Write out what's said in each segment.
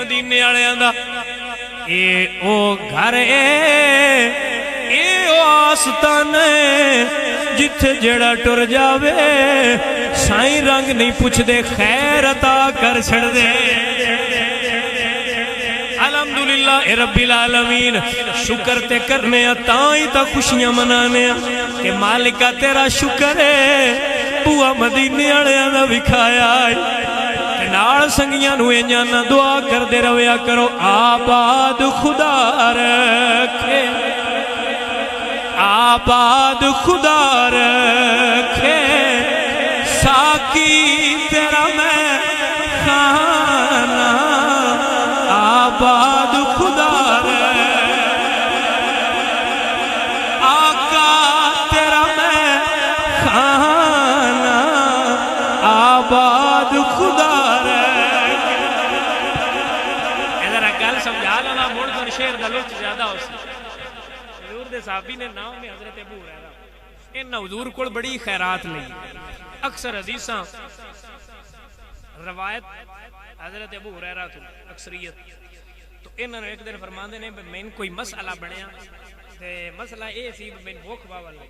مدینے والےاں دا اے او گھر اے او آستان جتھے جڑا ٹر جاوے سائیں رنگ نہیں پوچھ دے خیر عطا کر چھڑ دے الحمدللہ اے رب العالمین شکر تے کرنے تائیں تا خوشیاں منانے کہ مالکہ تیرا شکر ہے بوا مدینے والےاں دا وکھایا نال سنگیاں نو انجانا دعا کر دے رویا کرو آباد خدا رکھے آباد خدا رکھے ساکی تیرا میں خانہ آباد خدا رکھے آقا تیرا میں خانہ آباد خدا سمجھا لانا موڑ تو شیر دا لطف زیادہ ہو سی حضور دے صحابی نے نام میں حضرت ابو ہریرہ ان حضور کو بڑی خیرات لئی اکثر حدیثاں روایت حضرت ابو ہریرہ تو اکثریت تو انہوں نے ایک دن فرماندے نے میں کوئی مسئلہ بنیا تے مسئلہ اے سی میں بھوک باوا لئی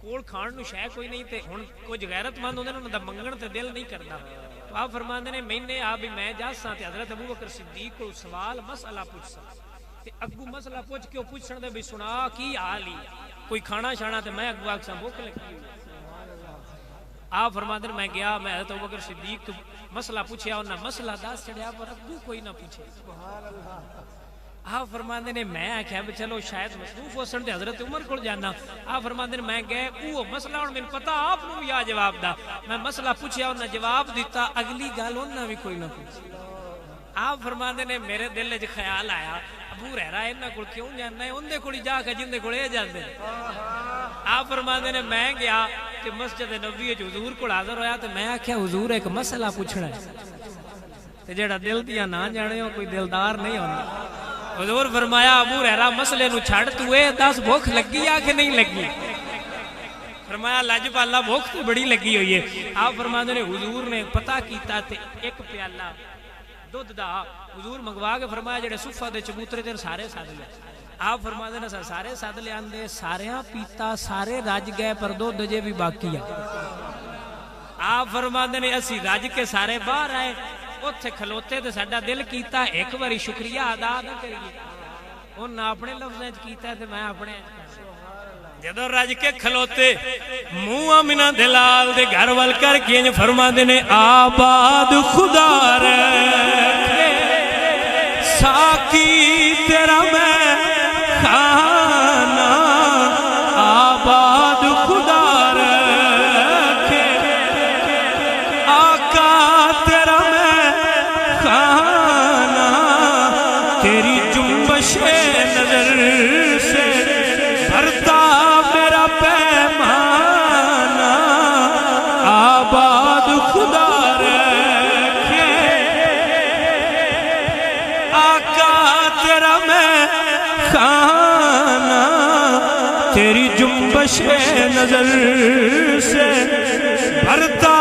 کول کھان نو شے کوئی نہیں تے ہن کچھ غیرت مند ہوندے انہاں دا منگن تے دل نہیں کردا تو آپ فرماندے نے میں نے آپ میں جا ساں تے حضرت ابو بکر صدیق کو سوال مسئلہ پوچھ سا تے اگو مسئلہ پوچھ کے پوچھن دے بھی سنا کی حال ہی کوئی کھانا شانا تے میں اگو آکساں بھوک لگی آپ فرماندے نے میں گیا میں حضرت ابو بکر صدیق تو مسئلہ پوچھیا انہاں مسئلہ دس چڑھیا پر اگو کوئی نہ پوچھے سبحان اللہ آپ فرماندے نے میں آکھیا بھی چلو شاید مصروف ہو سن تے حضرت عمر کو جانا آپ فرماندے نے میں گئے وہ مسئلہ اور میں پتہ آپ نو یا جواب دا میں مسئلہ پوچھیا انہاں جواب دیتا اگلی گل انہاں بھی کوئی نہ پوچھی آپ فرماندے نے میرے دل وچ خیال آیا ابو ہریرہ انہاں کول کیوں جاننا ہے اندے کول جا کے جندے کول اے جاندے آپ فرماندے نے میں گیا کہ مسجد نبوی وچ حضور کول حاضر ہویا تے میں آکھیا حضور ایک مسئلہ پوچھنا ہے تے جڑا دل دیاں نہ جانے ہو کوئی دلدار نہیں ہوندا حضور فرمایا ابو ہریرہ مسئلے نو چھڑ تو اے دس بھوک لگی یا کہ نہیں لگی فرمایا لاجپالا بھوک تو بڑی لگی ہوئی ہے آپ فرماتے نے حضور نے پتہ کیتا تے ایک پیالہ دودھ دا حضور منگوا کے فرمایا جڑے صفہ دے چبوترے تے سارے ساتھ لے آپ فرماتے نے سارے ساتھ لے آندے ساریاں پیتا سارے راج گئے پر دودھ جے بھی باقی ہے آپ فرماتے نے اسی راج کے سارے باہر آئے اتھے کھلوتے تے ساڈا دل کیتا ایک باری شکریہ ادا نہ کریے انہاں اپنے لفظیں کیتا تے میں اپنے جدو رج کے کھلوتے منہ آمنہ دلال دے گھر وال کر کے فرماندے نے آباد خدا رکھے ساکی تیرا میں خانہ آباد خدا رکھے آقا تیرا میں خانہ تیری جنبش نظر سے بھرتا میرا پیمانہ آباد خدا رکھے آقا تیرا میں خانہ تیری جنبش نظر سے بھرتا